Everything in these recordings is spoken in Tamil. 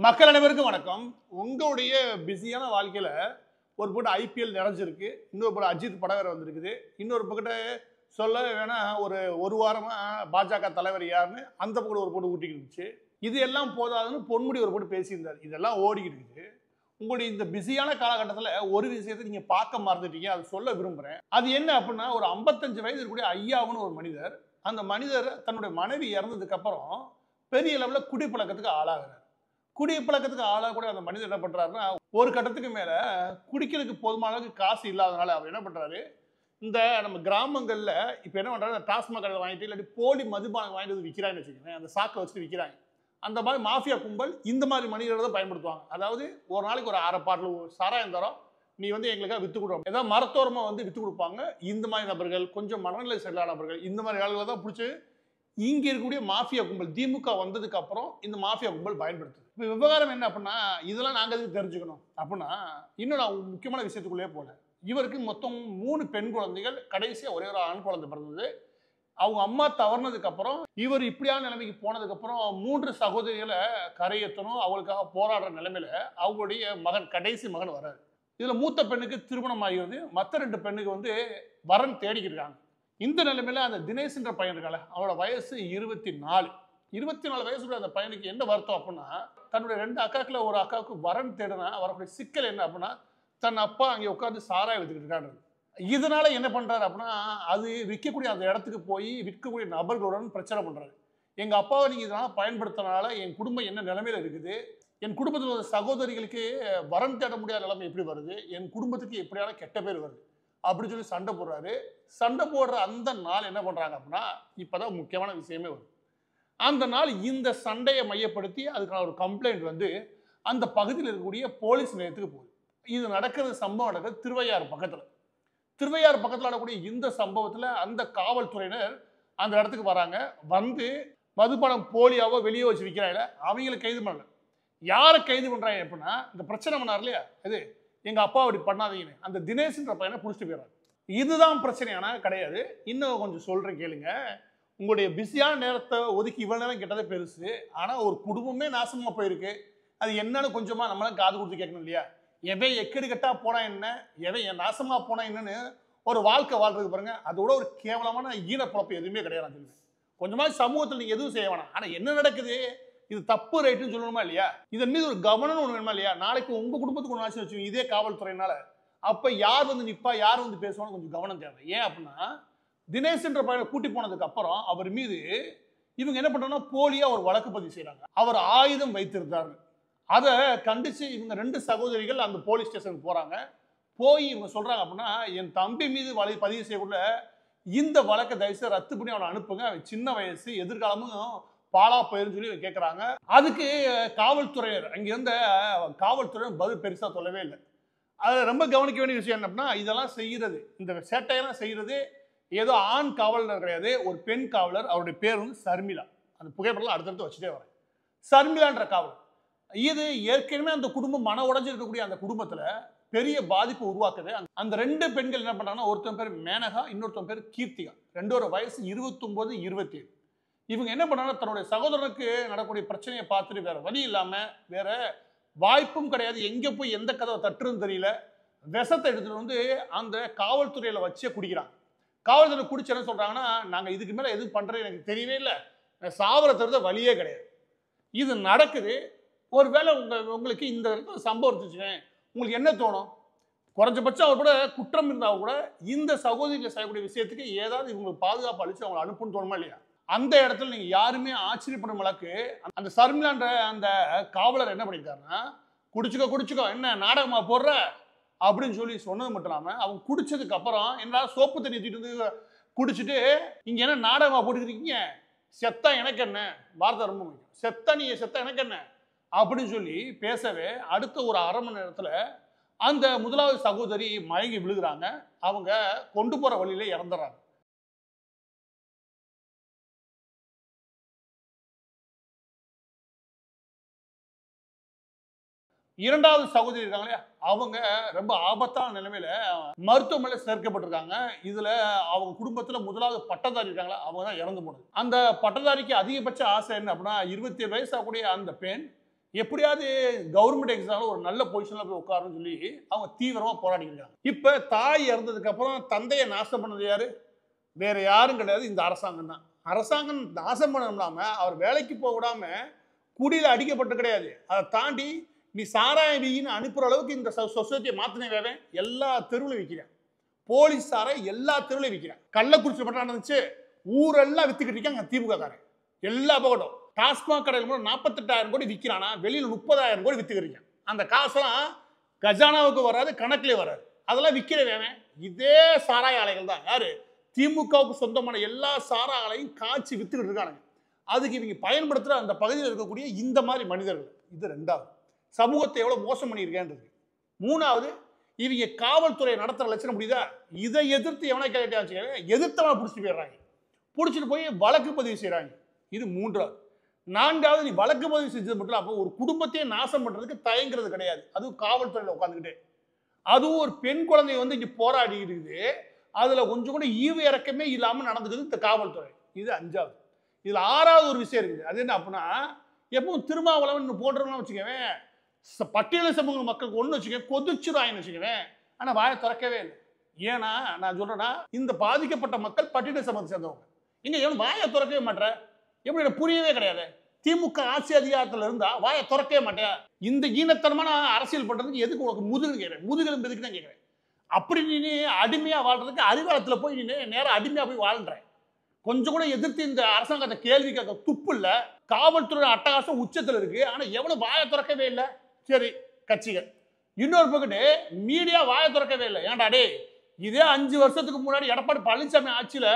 மக்கள் அனைவருக்கும் வணக்கம். உங்களுடைய பிஸியான வாழ்க்கையில ஒரு பக்கம் ஐபிஎல் நிறைஞ்சிருக்கு, இன்னொரு பக்கம் அஜித் படம் வேற வந்திருக்குது, இன்னொரு பக்கத்து சொல்ல வேணா ஒரு வாரமா பாஜக தலைவர் யாருன்னு அந்த பக்கம் ஒரு போட்டு ஊட்டிக்கிட்டு இருந்துச்சு. இது எல்லாம் போதாதுன்னு பொன்முடி ஒரு போட்டு பேசியிருந்தார். இதெல்லாம் ஓடிக்கிட்டு இருக்குது. உங்களுடைய இந்த பிஸியான காலகட்டத்தில் ஒரு விஷயத்தை நீங்க பார்க்க மறந்துட்டீங்க, அது சொல்ல விரும்புறேன். அது என்ன அப்படின்னா, ஒரு 55 வயது இருக்கக்கூடிய ஐயாவுன்னு ஒரு மனிதர், அந்த மனிதர் தன்னுடைய மனைவி இறந்ததுக்கு அப்புறம் பெரிய லெவலில் குடிப்பழக்கத்துக்கு ஆளாகிறார். குடிப்பழக்கத்துக்கு ஆளாகக்கூடிய அந்த மனிதர் என்ன பண்றாருன்னா, ஒரு கட்டத்துக்கு மேல குடிக்கிறதுக்கு போதுமான அளவுக்கு காசு இல்லாதனால அவர் என்ன பண்றாரு, இந்த நம்ம கிராமங்கள்ல இப்ப என்ன பண்றாரு, டாஸ்மாக் கடையில் வாங்கிட்டு இல்லாட்டி போலி மதுபானம் வாங்கிட்டு வந்து விற்கிறாங்கன்னு வச்சுக்கோங்க, அந்த சாக்கை வச்சுட்டு விற்கிறாங்க. அந்த மாதிரி மாஃபியா கும்பல் இந்த மாதிரி மனிதர்களை தான் பயன்படுத்துவாங்க. அதாவது ஒரு நாளைக்கு ஒரு 1/2 பாட்டில் சாராயம் தரோம், நீ வந்து எங்களுக்காக வித்து கொடுப்போம், ஏதாவது மரத்தோரமா வந்து வித்து கொடுப்பாங்க. இந்த மாதிரி நபர்கள், கொஞ்சம் மனநிலை சரியில்லாத நபர்கள், இந்த மாதிரி ஆளுகளை தான் பிடிச்சி இங்க இருக்கக்கூடிய மாஃபியா கும்பல் திமுக வந்ததுக்கு அப்புறம் இந்த மாஃபியா கும்பல் பயன்படுத்துது. இப்போ விவகாரம் என்ன அப்படின்னா, இதெல்லாம் நாங்கள் எதுக்கு தெரிஞ்சுக்கணும் அப்படின்னா, இன்னும் நான் முக்கியமான விஷயத்துக்குள்ளே போல. இவருக்கு மொத்தம் 3 பெண் குழந்தைகள், கடைசியாக ஒரே ஒரு ஆண் குழந்தை பிறந்தது. அவங்க அம்மா தவறினதுக்கு அப்புறம் இவர் இப்படியான நிலைமைக்கு போனதுக்கு அப்புறம் 3 சகோதரிகளை கரையேற்றணும், அவங்களுக்காக போராடுற நிலைமையில அவங்களுடைய மகன், கடைசி மகன் வர்றாரு. இதுல மூத்த பெண்ணுக்கு திருமணம் ஆகிறது, மற்ற 2 பெண்ணுக்கு வந்து வரன் தேடிக்கிட்டு இருக்காங்க. இந்த நிலைமையில அந்த தினேஷ்ன்ற பையன் இருக்கால, அவரோட வயசு 24 வயசுல அந்த பையனுக்கு என்ன வருத்தம் அப்படின்னா, தன்னுடைய 2 அக்காக்களை ஒரு அக்காவுக்கு வரன் தேடுனா வரக்கூடிய சிக்கல் என்ன அப்படின்னா, தன் அப்பா அங்கே உட்காந்து சாராயம் வித்துக்கிட்டு இருக்காரு. இதனால என்ன பண்றாரு அப்படின்னா, அது விற்கக்கூடிய அந்த இடத்துக்கு போய் விற்கக்கூடிய நபர்களுடன் பிரச்சனை பண்றாரு. எங்க அப்பாவை நீங்க இதனால பயன்படுத்தினால என் குடும்பம் என்ன நிலைமையில இருக்குது, என் குடும்பத்தில் உள்ள சகோதரிகளுக்கு வரன் தேட முடியாத நிலைமை எப்படி வருது, என் குடும்பத்துக்கு எப்படியான கெட்ட பேர் வருது அப்படின்னு சொல்லி சண்டை போடுறாரு. சண்டை போடுற அந்த நாள் என்ன பண்றாங்க அப்படின்னா, இப்பதான் முக்கியமான விஷயமே வருது. அந்த நாள் இந்த சண்டையை மையப்படுத்தி அதுக்கான ஒரு கம்ப்ளைண்ட் வந்து அந்த பகுதியில் இருக்கக்கூடிய போலீஸ் நிலையத்துக்கு போகுது. இது சம்பவம் நடக்குது திருவையாறு பக்கத்தில் நடக்கக்கூடிய இந்த சம்பவத்தில் அந்த காவல்துறையினர் அந்த இடத்துக்கு வராங்க. வந்து மதுபானம் போலியாவோ வெளியே வச்சு விற்கிறாங்க. அவங்களை கைது பண்ணல. யாரை கைது பண்றாங்க அப்படின்னா, இந்த பிரச்சனை பண்ணார் இல்லையா, இது எங்க அப்பா அப்படி பண்ணாதீங்கன்னு அந்த தினேஷ்ன்ற பையனை பிடிச்சிட்டு போயிடறாங்க. இதுதான் பிரச்சனையான கிடையாது. இன்னும் கொஞ்சம் சொல்றேன் கேளுங்க. உங்களுடைய பிஸியான நேரத்தை ஒதுக்கி இவ்வளவு நேரம் கேட்டதே பெருசு. ஆனா ஒரு குடும்பமே நாசமா போயிருக்கு. அது என்னன்னு கொஞ்சமா நம்மளாம் காது கொடுத்து கேட்கணும் இல்லையா? எவன் எக்கடி கட்டா போனா என்ன, எவன் என் நாசமா போனா என்னன்னு ஒரு வாழ்க்கை வாழ்றது பாருங்க, அதோட ஒரு கேவலமான ஈனப்பழப்பு எதுவுமே கிடையாது. சொல்லுவேன், கொஞ்சமா சமூகத்தில் நீங்க எதுவும் செய்ய வேணாம். ஆனா என்ன நடக்குது, இது தப்பு ரைட்டுன்னு சொல்லணுமா இல்லையா? இதன் மீது ஒரு கவனம் ஒன்று வேணுமா இல்லையா? நாளைக்கு உங்க குடும்பத்துக்கு ஒன்று ஆச்சு வச்சுக்கோங்க, இதே காவல்துறையினால, அப்ப யார் வந்து நிப்பா, யார் வந்து பேசுவான்னு கொஞ்சம் கவனம் தேவை. ஏன் அப்படின்னா, தினேஷ்ன்ற பையனை கூட்டி போனதுக்கு அப்புறம் அவர் மீது இவங்க என்ன பண்றாங்கன்னா, போலியா ஒரு வழக்கு பதிவு செய்யறாங்க. அவர் ஆயுதம் வைத்திருந்தாரு. அதை கண்டிச்சு இவங்க 2 சகோதரிகள் அந்த போலீஸ் ஸ்டேஷனுக்கு போறாங்க. போய் இவங்க சொல்றாங்க அப்படின்னா, என் தம்பி மீது பதிவு செய்யக்குள்ள இந்த வழக்கை தயவுசெய்து ரத்து பண்ணி அவனை அனுப்புங்க, அவன் சின்ன வயசு, எதிர்காலமும் பாலா போயிருந்து சொல்லி கேட்கறாங்க. அதுக்கு காவல்துறையினர் அங்கிருந்த காவல்துறையினர் பதில் பெருசா சொல்லவே இல்லை. அது ரொம்ப கவனிக்க வேண்டிய விஷயம் என்ன அப்படின்னா, இதெல்லாம் செய்யறது, இந்த சேட்டையெல்லாம் செய்யறது ஏதோ ஆண் காவலர் கிடையாது, ஒரு பெண் காவலர். அவருடைய பேர் வந்து சர்மிளா. அந்த புகைப்படம் அடுத்தடுத்து வச்சுட்டே வரேன். சர்மிளான்ற காவலர். இது ஏற்கனவே அந்த குடும்பம் மன உடைஞ்சு இருக்கக்கூடிய அந்த குடும்பத்துல பெரிய பாதிப்பு உருவாக்குது. அந்த 2 பெண்கள் என்ன பண்றாங்கன்னா, ஒருத்தன் பேர் மேனகா, இன்னொருத்தன் பேர் கீர்த்திகா. 2 வயசு 29, 27. இவங்க என்ன பண்ணாங்கன்னா, தன்னுடைய சகோதரனுக்கு நடக்கூடிய பிரச்சனையை பார்த்துட்டு வேற வழி இல்லாம, வேற வாய்ப்பும் கிடையாது, எங்க போய் எந்த கதவை தட்டுன்னு தெரியல, விஷத்தை எடுத்துட்டு வந்து அந்த காவல்துறையில வச்சே குடிக்கிறாங்க. காவல்துறை குடிச்சு என்ன சொல்றாங்கன்னா, நாங்க இதுக்கு மேல எதுவும் பண்றது எனக்கு தெரியவே இல்லை, சாவர தருத வழியே கிடையாது. இது நடக்குது. ஒருவேளை உங்களுக்கு இந்த சம்பவம் உங்களுக்கு என்ன தோணும்? குறைஞ்சபட்சம் அவர் கூட குற்றம் இருந்தால் கூட இந்த சகோதரிகள் செய்யக்கூடிய விஷயத்துக்கு ஏதாவது இவங்களுக்கு பாதுகாப்பு அளிச்சு அவங்களை அனுப்புன்னு தோணுமா இல்லையா? அந்த இடத்துல நீங்க யாருமே ஆச்சரியப்படும் அளவுக்கு அந்த சர்மிளான்ற அந்த காவலர் என்ன பண்ணியிருக்காருன்னா, குடிச்சுக்கோ என்ன நாடகமா போடுற அப்படின்னு சொல்லி சொன்னது மட்டும் இல்லாம, அவங்க குடிச்சதுக்கு அப்புறம் என்னால சோப்பு தண்ணி ஊத்திட்டு வந்து குடிச்சிட்டு இங்க என்ன நாடகமா போட்டுக்கிறீங்க, செத்தா எனக்கு என்ன, வார்த்தை ரொம்ப முக்கியம், செத்தா எனக்கு என்ன அப்படின்னு சொல்லி பேசவே அடுத்த ஒரு 1/2 மணி நேரத்துல அந்த முதலாவது சகோதரி மயங்கி விழுகிறாங்க. அவங்க கொண்டு போற வழியில இறந்துறாங்க. இரண்டாவது சகோதரி இருக்காங்க இல்லையா, அவங்க ரொம்ப ஆபத்தான நிலைமையில மருத்துவமனையில் சேர்க்கப்பட்டிருக்காங்க. இதுல அவங்க குடும்பத்துல முதலாவது பட்டதாரி இருக்காங்களா, அவங்க தான் இறந்து போனது. அந்த பட்டதாரிக்கு அதிகபட்ச ஆசை என்ன அப்படின்னா, 27 வயசு ஆகக்கூடிய அந்த பெண் எப்படியாவது கவர்மெண்ட் எக்ஸாம்ல ஒரு நல்ல பொசிஷன்ல போய் உட்காரணும்னு சொல்லி அவங்க தீவிரமா போராடிட்டு இருக்காங்க. இப்ப தாய் இறந்ததுக்கு அப்புறம் தந்தையை நாசம் பண்ணது யாரு? வேற யாரும் கிடையாது, இந்த அரசாங்கம் தான். அரசாங்கம் நாசம் பண்ணாம அவர் வேலைக்கு போக விடாம குடியில அடிக்கப்பட்டு கிடையாது. அதை தாண்டி நீ சாராய வீன்னு அனுப்புற அளவுக்கு இந்த சொசைட்டியை மாத்தினே வேவன் எல்லா தெருவிலும் விற்கிறேன். போலீஸாரை எல்லா தெருவிலும் விற்கிறேன். கள்ளக்குறிச்சி மட்டும் நடந்துச்சு, ஊரெல்லாம் வித்துக்கிட்டு இருக்காங்க திமுக காரன். எல்லா பக்கட்டும் டாஸ்மாக் கடையில் கூட 48,000 கோடி விற்கிறானா, வெளியில் 30,000 கோடி வித்துக்கிறீங்க. அந்த காசெல்லாம் கஜானாவுக்கு வராது, கணக்கிலே வராது. அதெல்லாம் விற்கிற வேவன் இதே சாராய ஆலைகள் தான். யாரு? திமுகவுக்கு சொந்தமான எல்லா சாராய ஆலையும் காய்ச்சி வித்துக்கிட்டு இருக்காங்க. அதுக்கு இவங்க பயன்படுத்துகிற அந்த பகுதியில் இருக்கக்கூடிய இந்த மாதிரி மனிதர்கள். இது ரெண்டாவது. சமூகத்தை எவ்வளவு மோசம் பண்ணியிருக்கேன்றது. மூணாவது, இவங்க காவல்துறை நடத்துற லட்சணம் முடியுதா? இதை எதிர்த்து எவனை கேட்டா வச்சுக்க, எதிர்த்தவனை பிடிச்சிட்டு போயிடுறாங்க. பிடிச்சிட்டு போய் வழக்கு பதிவு செய்யறாங்க. இது மூன்றாவது. நான்காவது, நீ வழக்கு பதிவு செஞ்சது மட்டும் அப்போ ஒரு குடும்பத்தையே நாசம் பண்றதுக்கு தயங்குறது கிடையாது. அதுவும் காவல்துறையில உட்காந்துக்கிட்டே. அதுவும் ஒரு பெண் குழந்தை வந்து இங்க போராடி இருக்குது. அதுல கொஞ்சம் கூட ஈவு இறக்கமே இல்லாம நடந்துக்குது இந்த காவல்துறை. இது அஞ்சாவது. இதுல ஆறாவது ஒரு விஷயம் இருக்குது. அது என்ன அப்படின்னா, எப்பவும் திருமாவளவன் போடுறோம்னு வச்சுக்கவேன், பட்டியல சமூக மக்களுக்கு ஒண்ணு வச்சுக்க கொதிச்சுராயின்னு வச்சுக்கவேன். ஆனா வாயை திறக்கவே இல்லை. ஏன்னா நான் சொல்றேன்னா, இந்த பாதிக்கப்பட்ட மக்கள் பட்டியல சமூகத்தை சேர்ந்தவங்க. இங்க எவன் வாயை திறக்கவே மாட்டேற? எப்படி புரியவே கிடையாது. திமுக ஆட்சி அதிகாரத்தில் இருந்தா வாயை திறக்கவே மாட்டேன். இந்த ஈனத்தனமான அரசியல் பண்றதுக்கு எதுக்கு உனக்கு முதுகு கேட்கிறேன்? முதுகெலும்பு எதுக்கு தான் கேட்கிறேன். அப்படி நீ அடிமையா வாழ்றதுக்கு அறிவாலத்துல போய் நீ நேரம் அடிமையா போய் வாழ்ற. கொஞ்சம் கூட எதிர்த்து இந்த அரசாங்கத்தை கேள்வி கேட்க துப்பு இல்ல. காவல்துறை அட்டகாசம் உச்சத்துல இருக்கு. ஆனா எவனும் வாயை திறக்கவே இல்லை. சரி, கட்சிகள். இன்னொரு பக்கத்து மீடியா வாயை திறக்கவே இல்லை. ஏன்டா டே, இதே 5 வருஷத்துக்கு முன்னாடி எடப்பாடி பழனிசாமி ஆட்சியில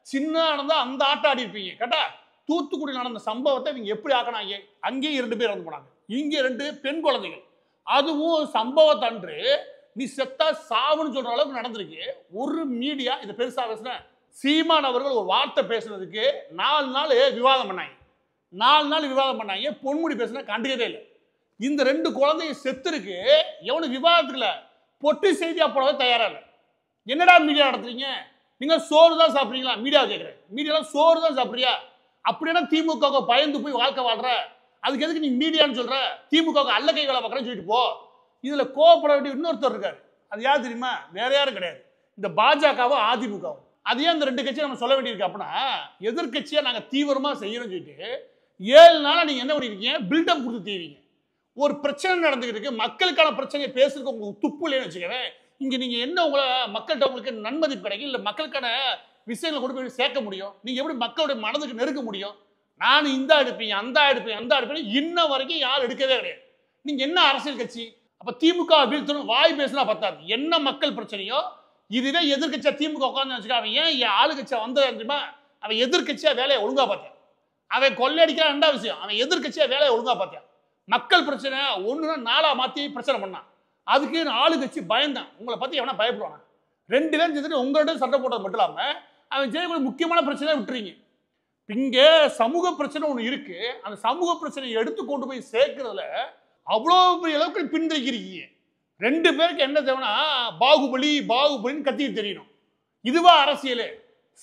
சின்ன நடந்தா அந்த ஆட்டம் ஆடி இருப்பீங்க. கேட்டா தூத்துக்குடி நடந்த சம்பவத்தை இவங்க எப்படி ஆக்கினாங்க? அங்கேயும் 2 பேர் இறந்து போனாங்க, இங்கே 2 பெண் குழந்தைகள். அதுவும் சம்பவத்தன்று நீ செத்தா சாவுன்னு சொல்ற அளவுக்கு நடந்திருக்கு. ஒரு மீடியா இதை பெருசா பேசுன சீமான் அவர்கள் ஒரு வார்த்தை பேசுறதுக்கு 4 நாள் விவாதம் பண்ணாங்க. 4 நாள் விவாதம் பண்ணாங்க. பொன்முடி பேசுனா கண்டுக்கவே இல்லை. இந்த 2 குழந்தைங்க செத்து இருக்கு. எவனு விவாதத்துல பொட்டி செய்தியா போடவே தயாரா இல்லை. என்னடா மீடியா நடத்துறீங்க? நீங்க சோறு தான் சாப்பிடுறீங்களா? மீடியா கேட்கிறேன். மீடியாலாம் சோறு தான் சாப்பிடுறியா? அப்படின்னா திமுக பயந்து போய் வாழ்க்கை வாழ்ற. அதுக்கு எதுக்கு நீ மீடியான்னு சொல்ற? திமுக அல்ல கை வேலை பார்க்கறேன்னு சொல்லிட்டு போ. இதுல கோவப்பட வேண்டிய இன்னொருத்தர் இருக்காரு. அது யார் தெரியுமா? வேற யாரும் கிடையாது, இந்த பாஜகவும் அதிமுகவும். அது ஏன் இந்த 2 கட்சியை நம்ம சொல்ல வேண்டியிருக்கு அப்படின்னா, எதிர்கட்சியா நாங்க தீவிரமா செய்யறோம்னு சொல்லிட்டு 7 நாளா நீங்க என்ன பண்ணிருக்கீங்க? பில்டப் கொடுத்து தீவீங்க. ஒரு பிரச்சனை நடந்துகிட்டு இருக்கு, மக்களுக்கான பிரச்சனையை பேசுறதுக்கு உங்களுக்கு துப்பு இல்லைன்னு வச்சுக்கவே, இங்க நீங்க என்ன உங்களை மக்கள்கிட்ட உங்களுக்கு நன்மதிப்பு கிடைக்கும், இல்ல மக்களுக்கான விஷயங்களை கொண்டு போய் சேர்க்க முடியும்? நீங்க எப்படி மக்களுடைய மனதுக்கு நெருக்க முடியும்? நான் இந்த எடுப்பீங்க, அந்த எடுப்பேன், அந்த எடுப்பேன், இன்ன வரைக்கும் யாரும் எடுக்கவே கிடையாது. நீங்க என்ன அரசியல் கட்சி? அப்ப திமுக வீழ்த்தணும் வாய் பேசினா பத்தாது. என்ன மக்கள் பிரச்சனையோ இதுவே எதிர்கட்சியா திமுக உட்காந்து வச்சுக்க, அவன் ஏன் ஆளுகட்சியா வந்தது தெரியுமா? அவன் எதிர்கட்சியா வேலையை ஒழுங்கா பார்த்தான். அவன் கொள்ளையடிக்கிற 2வது விஷயம், அவன் எதிர்கட்சியா வேலையை ஒழுங்கா பார்த்தான். மக்கள் பிரச்சனை ஒண்ணுன்னா 4ஆ மாத்தி பிரச்சனை பண்ணான். அதுக்கு ஆளுகட்சி பயந்தான். உங்களை பத்தி எவனா பயப்படுவானா? 2 பேரும் சேர்ந்துட்டு உங்கள்கிட்ட சண்டை போட்டது மட்டும் இல்லாம அவன் செய்யக்கூடிய முக்கியமான பிரச்சனையை விட்டுறீங்க. இங்க சமூக பிரச்சனை ஒண்ணு இருக்கு. அந்த சமூக பிரச்சனையை எடுத்து கொண்டு போய் சேர்க்கிறதுல அவ்வளவு பெரிய அளவுக்கு பின்தங்கிருக்கீங்க. 2 பேருக்கு என்ன தேவைன்னா பாகுபலி பாகுபலின்னு கத்திட்டு தெரியணும். இதுவா அரசியல்?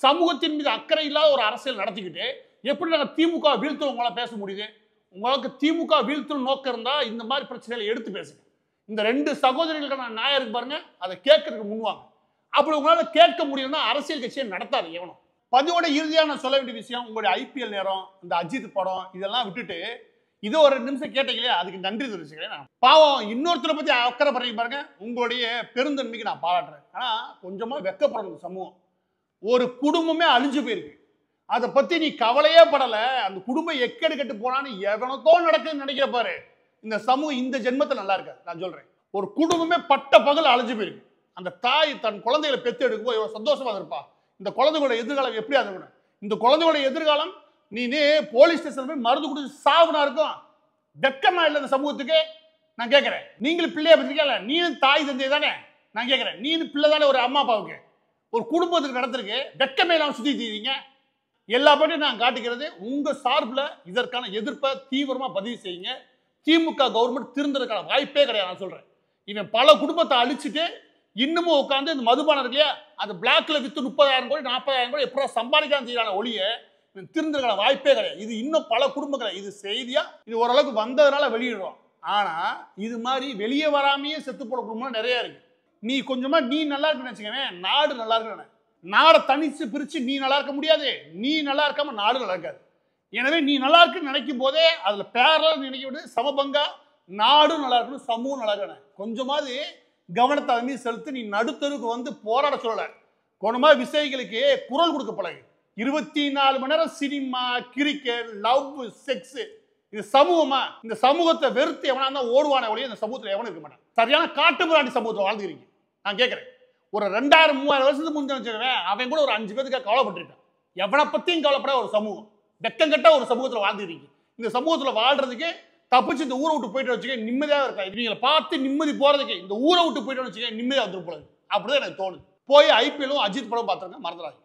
சமூகத்தின் மீது அக்கறை இல்லாத ஒரு அரசியல் நடத்திக்கிட்டு எப்படி நாங்கள் திமுக வீழ்த்து உங்களால பேச முடியுது? உங்களுக்கு திமுக வீழ்த்து நோக்கம் இருந்தா இந்த மாதிரி பிரச்சனைகளை எடுத்து பேசுங்க. இந்த 2 சகோதரிகளுக்கான நியாயம் இருக்கு பாருங்க, அதை கேட்கறதுக்கு முன்வாங்க. அப்படி உங்களால கேட்க முடியும்னா அரசியல் கட்சியை நடத்தாது எவனும். பதிவோட இறுதியா நான் சொல்ல வேண்டிய விஷயம், உங்களுடைய ஐபிஎல் நேரம், இந்த அஜித் படம் இதெல்லாம் விட்டுட்டு இதோ ஒரு 2 நிமிஷம் கேட்டீங்களே, அதுக்கு நன்றி தெரிவிச்சுக்கிறேன். பாவம் இன்னொருத்தரை பத்தி அக்கறை பண்றீங்க பாருங்க, உங்களுடைய பெருந்தன்மைக்கு நான் பாராட்டுறேன். ஆனா கொஞ்சமா வெக்கப்படணும். சமூகம் ஒரு குடும்பமே அழிஞ்சு போயிருக்கு, அதை பத்தி நீ கவலையே படல. அந்த குடும்பம் எக்கெடு கெட்டு போனான்னு எவனத்தோ நடக்குதுன்னு நினைக்கிற பாரு, இந்த சமூகம் இந்த ஜென்மத்தை நல்லா இருக்காது. நான் சொல்றேன், ஒரு குடும்பமே பட்ட பகல் அழிஞ்சு போயிருக்கு. அந்த தாய் தன் குழந்தைகளை பெற்று எடுக்கும்போது எவ்வளவு சந்தோஷமா இருப்பா. இந்த குழந்தைகளோட எதிர்காலம் எப்படி இருக்கணும்? இந்த குழந்தைகளோட எதிர்காலம் நீ போலீஸ் ஸ்டேஷன் போய் மருந்து கொடுத்து சாவுனா இருக்கும். வெக்கமா இல்லை இந்த சமூகத்துக்கு? நான் கேட்கிறேன். நீங்களும் பிள்ளைய பத்திரிக்கல, நீனும் தாய் தந்தை தானே? நான் கேட்கிறேன், நீனும் பிள்ளை தானே ஒரு அம்மா அப்பாவுக்கு? ஒரு குடும்பத்துக்கு நடந்திருக்கு, வெக்கமே இல்லாம சுத்தி தீங்க. எல்லா பற்றியும் நான் காட்டுகிறது உங்க சார்பில். இதற்கான எதிர்ப்பை தீவிரமா பதிவு செய்யுங்க. திமுக கவர்மெண்ட் திருந்ததுக்கான வாய்ப்பே கிடையாது. நான் சொல்றேன், இவன் பல குடும்பத்தை அழிச்சுட்டு இன்னமும் உட்காந்து இந்த மதுபானம் இருக்கு இல்லையா, அது பிளாக்ல வித்து 30,000 கோடி 40,000 கோடி எப்படா சம்பாதிக்காம செய்யறான ஒளிய திருந்துற வாய்ப்பே கிடையாது. இது இன்னும் பல குடும்பங்கள் இது செய்தியா இது ஓரளவுக்கு வந்ததுனால வெளியிடுறோம். ஆனா இது மாதிரி வெளியே வராமையே செத்து போற குடும்பம் நிறைய இருக்கு. நீ கொஞ்சமா நீ நல்லா இருக்குன்னு வச்சுக்கவேன், நாடு நல்லா இருக்குன்னு. நாடை தனிச்சு பிரிச்சு நீ நல்லா இருக்க முடியாது, நீ நல்லா இருக்காம நாடு நல்லா இருக்காது. எனவே நீ நல்லா இருக்குன்னு நினைக்கும் போதே அதுல பேரலா நினைக்க விடு, சமபங்கா நாடும் நல்லா இருக்கணும், சமூகம் நல்லா இருக்கணும். கொஞ்சமாவது கவனத்தை அது மீது செலுத்தி நீ நடுத்தருக்கு வந்து போராட சொல்லல. கொஞ்சமா விஷயங்களுக்கு குரல் கொடுக்க பழகு. 24 மணி நேரம் சினிமா, கிரிக்கெட், லவ், செக்ஸ், இது சமூகமா? இந்த சமூகத்தை வெறுத்து எவனா தான் ஓடுவானே ஒழிய இந்த சமூகத்தில் எவனும் இருக்க மாட்டான். சரியான காட்டுமிராண்டி சமூகத்தில் வாழ்ந்துக்கிறீங்க. நான் கேட்கிறேன், ஒரு 2000-3000 வருஷத்துக்கு முன்னாடி வச்சுக்கவேன், அவன் கூட ஒரு 5 பேருக்கு கவலைப்பட்டிருக்கான். எவனை பத்தியும் கவலைப்பட ஒரு சமூகம், வெக்கங்கட்ட ஒரு சமூகத்தில் வாழ்ந்துக்கிறீங்க. இந்த சமூகத்தில் வாழ்றதுக்கு தப்பிச்சு இந்த ஊரை விட்டு போயிட்டு வச்சுக்க நிம்மதியாக இருக்கா. இவங்களை பார்த்து நிம்மதி போறதுக்கு இந்த ஊரை விட்டு போயிட்டு வச்சுக்க நிம்மதியாக வந்துட்டு போறது. அப்படிதான் எனக்கு தோணுது. போய் ஐபிஎல்லும் அஜித் படம் பார்த்துருங்க, மறந்துடாது.